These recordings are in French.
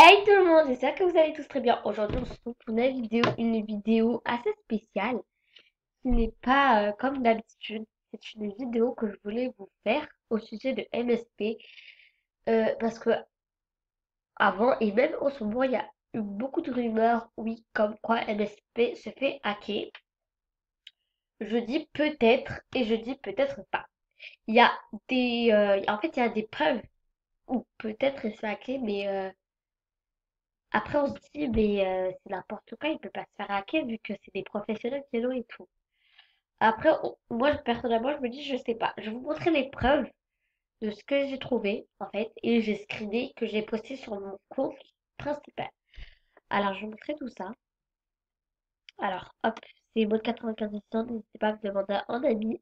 Hey tout le monde, j'espère que vous allez tous très bien. Aujourd'hui, on se retrouve pour une vidéo assez spéciale qui n'est pas comme d'habitude. C'est une vidéo que je voulais vous faire au sujet de MSP parce que avant et même en ce moment, il y a eu beaucoup de rumeurs, oui, comme quoi MSP se fait hacker. Je dis peut-être et je dis peut-être pas. Il y a en fait, il y a des preuves ou peut-être il se fait hacker, mais après, on se dit, mais c'est n'importe quoi, il peut pas se faire hacker vu que c'est des professionnels qui l'ont et tout. Après, moi, personnellement, je me dis, je sais pas. Je vais vous montrer les preuves de ce que j'ai trouvé, en fait, et j'ai screené que j'ai posté sur mon compte principal. Alors, je vais vous montrer tout ça. Alors, hop, c'est mode 95 n'hésitez pas à me demander un ami.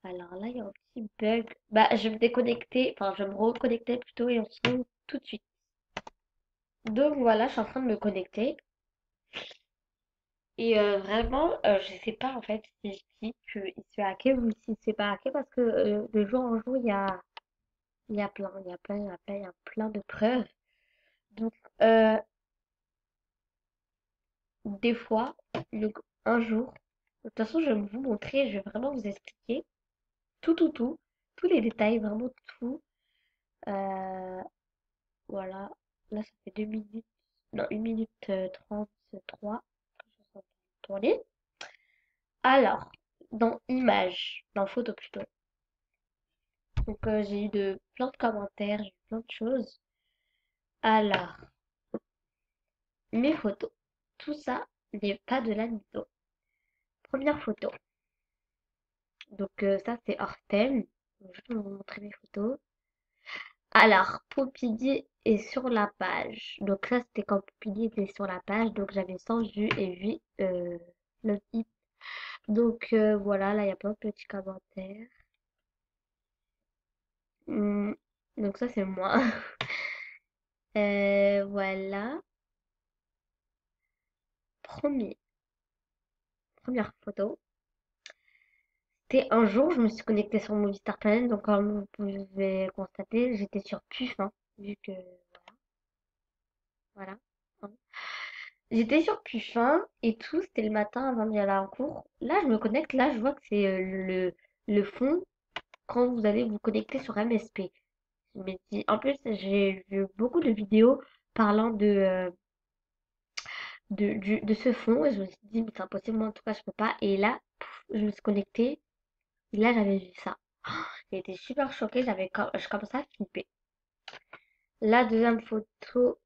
Alors là, il y a un petit bug. Bah, je vais me déconnecter, enfin, je vais me reconnecter plutôt et on se retrouve tout de suite. Donc voilà, je suis en train de me connecter. Et vraiment, je sais pas en fait si je dis qu'il se fait hacker ou s'il se fait pas hacker parce que de jour en jour, il y a plein, il y a plein, il y a plein, il y a plein de preuves. Donc, euh, des fois, un jour, de toute façon, je vais vous montrer, je vais vraiment vous expliquer tout, tous les détails, vraiment tout. Euh, voilà, là, ça fait 2 minutes, non, 1 minute 33, je suis en train de tourner. Alors, dans images, dans photo plutôt. Donc j'ai eu plein de commentaires, j'ai eu plein de choses. Alors, mes photos. Tout ça n'est pas de la mytho. Première photo. Donc ça c'est hors thème. Donc, je vais vous montrer mes photos. Alors, Pompidou est sur la page. Donc ça c'était quand Pompidou était sur la page. Donc j'avais 100 vues et 8 le hit. Donc voilà, là il y a plein de petits commentaires. Hmm, donc ça c'est moi. Voilà. Premier, première photo. C'était un jour, je me suis connectée sur Movistar Planet, donc comme vous pouvez constater, j'étais sur PUF, vu que voilà. Hein. J'étais sur PUF et tout, c'était le matin avant d'y aller en cours. Là, je me connecte, là, je vois que c'est le fond quand vous allez vous connecter sur MSP. Je me dis, en plus, j'ai vu beaucoup de vidéos parlant de ce fond et je me suis dit, mais c'est impossible, moi en tout cas, je peux pas. Et là, pouf, je me suis connectée et là, j'avais vu ça. J'ai été super choquée, je commençais à flipper. La deuxième photo,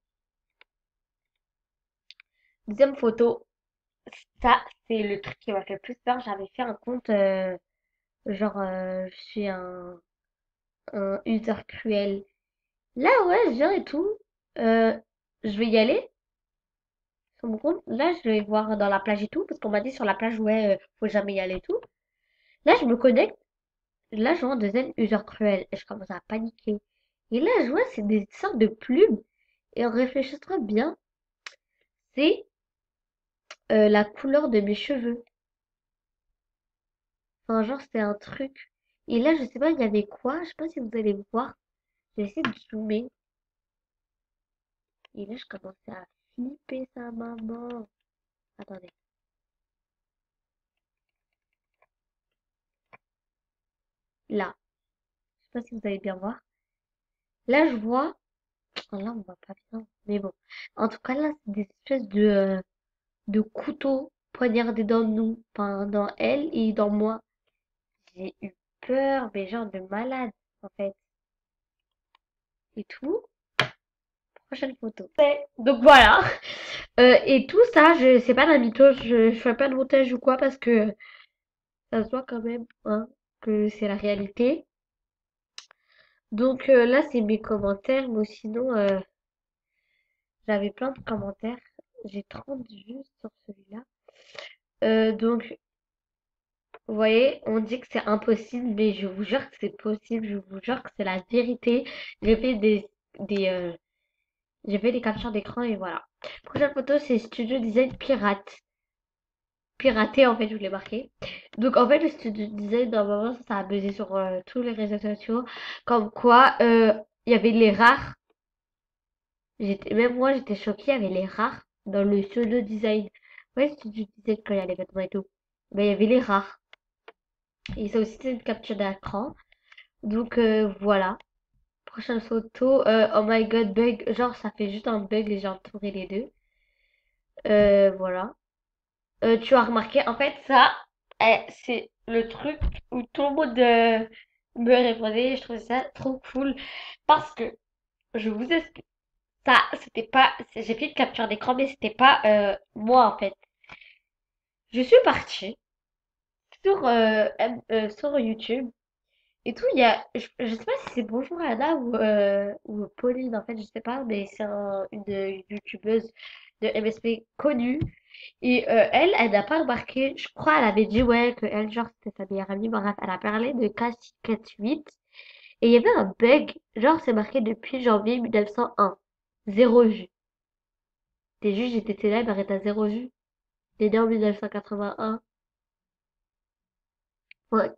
ça, c'est le truc qui m'a fait le plus peur. J'avais fait un compte, je suis un user cruel. Là, ouais, je viens et tout. Euh, je vais y aller sur mon compte. Là, je vais voir dans la plage et tout, parce qu'on m'a dit sur la plage, ouais, faut jamais y aller et tout. Là, je me connecte. Là, je vois un deuxième user cruel. Et je commence à paniquer. Et là, je vois, c'est des sortes de plumes. Et en réfléchissant bien, c'est la couleur de mes cheveux. Enfin, genre, c'était un truc. Et là, je sais pas, il y avait quoi? Je sais pas si vous allez voir. J'ai essayé de zoomer. Et là, je commençais à flipper sa maman. Attendez. Là. Je sais pas si vous allez bien voir. Là, je vois. Oh, là, on voit pas bien. Mais bon. En tout cas, là, c'est des espèces de couteaux poignardés dans nous. Enfin, dans elle et dans moi. J'ai eu peur, mais genre de malade, en fait. Et tout. Prochaine photo. Ouais. Donc voilà. Et tout ça, c'est pas de la mythos, je fais pas de montage ou quoi parce que ça se voit quand même hein, que c'est la réalité. Donc là, c'est mes commentaires, mais sinon, j'avais plein de commentaires. J'ai 30 vues sur celui-là. Donc, vous voyez, on dit que c'est impossible, mais je vous jure que c'est possible, je vous jure que c'est la vérité. J'ai fait des, euh, j'ai fait des captures d'écran et voilà. Prochaine photo, c'est Studio Design Pirate. Piraté en fait, je voulais marquer. Donc en fait, le studio design, normalement, ça a buzzé sur tous les réseaux sociaux. Comme quoi, il y avait les rares. Même moi, j'étais choquée avec les rares dans le pseudo design. Ouais, tu disais quand il y a les vêtements et tout. Ben, il y avait les rares. Et ça aussi, c'est une capture d'écran. Donc, voilà. Prochaine photo. Oh my god, bug. Genre, ça fait juste un bug et j'ai entouré les deux. Voilà. Tu as remarqué, en fait, ça, c'est le truc où tout le monde me répondait. Je trouvais ça trop cool. Parce que, je vous explique. Ça, c'était pas, j'ai fait une capture d'écran, mais c'était pas moi en fait. Je suis partie sur sur YouTube et tout. Il y a, je sais pas si c'est Bonjour Anna ou Pauline en fait, je sais pas, mais c'est une youtubeuse de MSP connue et elle n'a pas remarqué. Je crois elle avait dit ouais que elle genre c'était sa meilleure amie. Bref, elle a parlé de K48 et il y avait un bug. Genre c'est marqué depuis janvier 1901, zéro vue. T'es juste j'étais célèbre, arrête à zéro vue. T'es né en 1981. Ouais,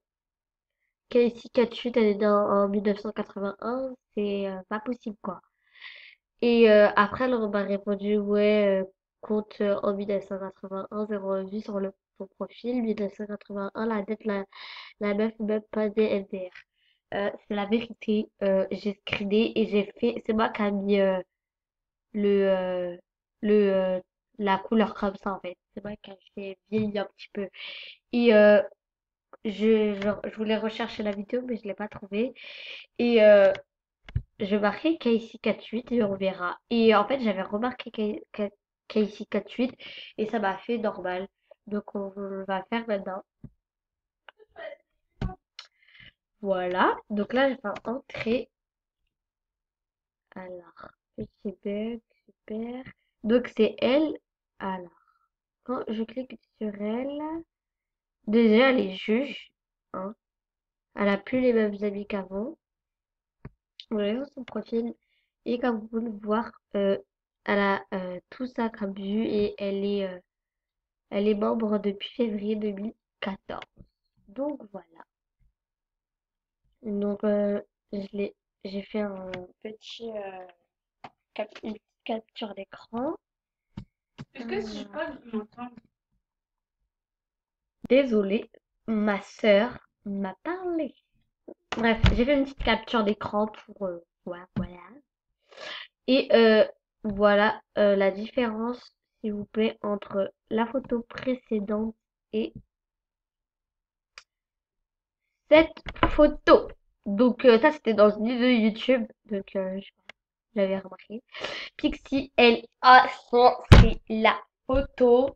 Casey Catchut, elle est née en 1981. C'est pas possible, quoi. Et après, elle m'a répondu, ouais, compte en 1981, zéro vue sur son profil. 1981, la dette, la meuf, même pas des NDR. C'est la vérité. J'ai screené et j'ai fait. C'est moi qui a mis le, euh, le, la couleur comme ça, en fait. C'est moi qui a fait vieillir un petit peu. Et je voulais rechercher la vidéo, mais je l'ai pas trouvée. Et je marquais Casey 48 et on verra. Et en fait, j'avais remarqué Casey 48 et ça m'a fait normal. Donc, on va faire maintenant. Voilà. Donc là, je vais entrer. Alors, petit bug, super. Donc, c'est elle. Alors, quand je clique sur elle, déjà, elle est juge. Hein. Elle a plus les mêmes amis qu'avant. Vous allez sur son profil et comme vous pouvez le voir, elle a tout ça comme vue et elle est membre depuis février 2014. Donc voilà. Donc je l'ai, j'ai fait un petit une petite capture d'écran. Est-ce que si je parle, tu m'entends? Désolée, ma sœur m'a parlé. Bref, j'ai fait une petite capture d'écran pour voilà, voilà. Et voilà la différence, s'il vous plaît, entre la photo précédente et cette photo. Donc ça, c'était dans une vidéo YouTube. Donc je sais pas, j'avais remarqué. Pixie, elle a son, c'est la photo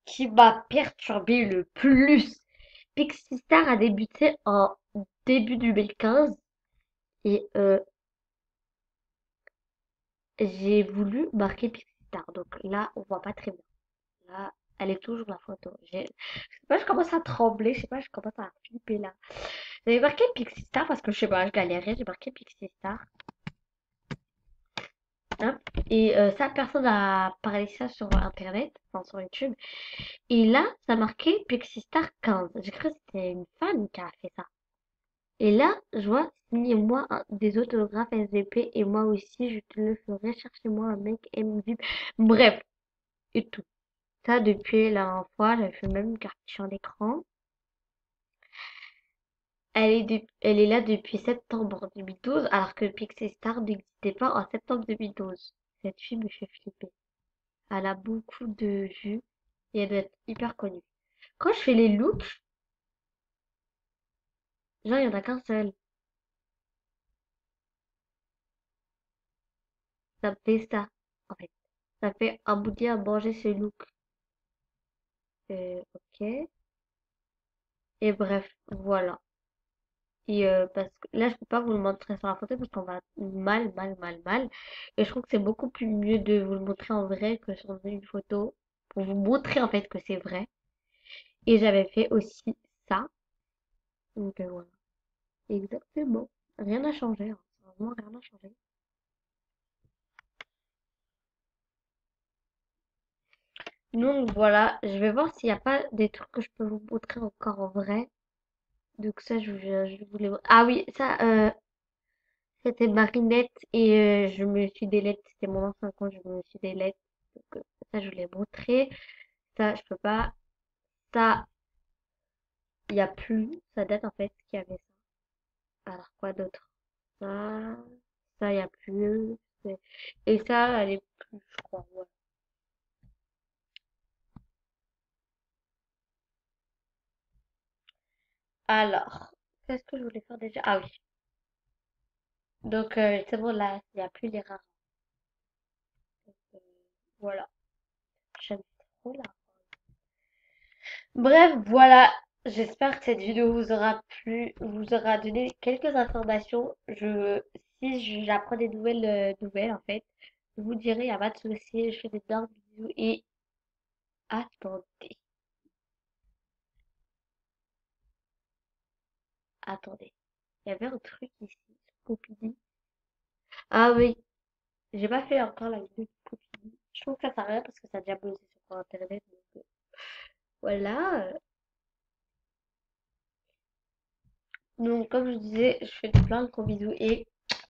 qui m'a perturbé le plus. Pixie Star a débuté en début 2015 et j'ai voulu marquer Pixie Star. Donc là, on voit pas très bien. Là, elle est toujours la photo. Je sais pas, je commence à trembler, je sais pas, je commence à flipper là. J'avais marqué Pixie Star parce que je sais pas, je galérais, j'ai marqué Pixie Star. Hein. Et ça, personne n'a parlé de ça sur internet, enfin sur YouTube. Et là, ça marquait Pixie Star 15. J'ai cru que c'était une fan qui a fait ça. Et là, je vois, signez-moi des autographes SVP et moi aussi, je te le ferai. Cherchez-moi un mec MVP. Bref, et tout. Ça, depuis la dernière fois, j'avais fait même une capture d'écran. Elle est là depuis septembre 2012, alors que Pixie Star n'existait pas en septembre 2012. Cette fille me fait flipper. Elle a beaucoup de vues et elle doit être hyper connue. Quand je fais les looks, genre, il y en a qu'un seul. Ça me fait ça, en fait. Ça fait un bout à manger ce look. Ok. Et bref, voilà. Et parce que là, je peux pas vous le montrer sur la photo parce qu'on va mal. Et je trouve que c'est beaucoup plus mieux de vous le montrer en vrai que sur une photo pour vous montrer en fait que c'est vrai. Et j'avais fait aussi ça. Donc voilà. Exactement. Rien n'a changé. Hein. Vraiment rien n'a changé. Donc voilà, je vais voir s'il n'y a pas des trucs que je peux vous montrer encore en vrai. Donc ça, je voulais... Ah oui, ça, C'était Marinette et je me suis délette. C'était mon ancien compte, je me suis délette. Donc, ça, je voulais montrer. Ça, je peux pas. Ça, il y a plus. Ça date en fait qu'il y avait ça. Alors, quoi d'autre? Ça, ça, il y a plus. Et ça, elle est plus, je crois. Ouais. Alors, qu'est-ce que je voulais faire déjà? Ah oui. Donc, c'est bon, là, il n'y a plus les rares. Donc, voilà. J'aime trop là. Bref, voilà. J'espère que cette vidéo vous aura plu, vous aura donné quelques informations. Si j'apprends des nouvelles, en fait, je vous dirai, il n'y a pas de souci. Je fais des énormes bisous et attendez, attendez. Il y avait un truc ici, Poupidi. Ah oui, j'ai pas fait encore la vidéo de Poupidi. Je trouve que ça sert à rien parce que ça a déjà posé sur Internet. Donc, voilà. Donc, comme je disais, je fais plein de gros bisous et